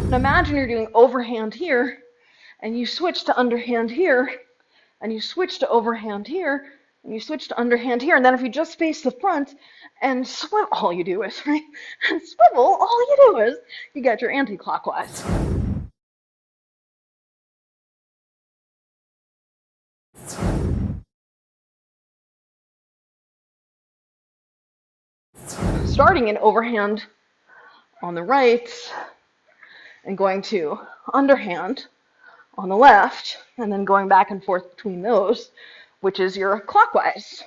And imagine you're doing overhand here, and you switch to underhand here, and you switch to overhand here, and you switch to underhand here, and then if you just face the front and swivel, all you do is, right? And swivel, all you do is, you get your anti-clockwise. Starting in overhand on the right, and going to underhand on the left, and then going back and forth between those, which is your clockwise.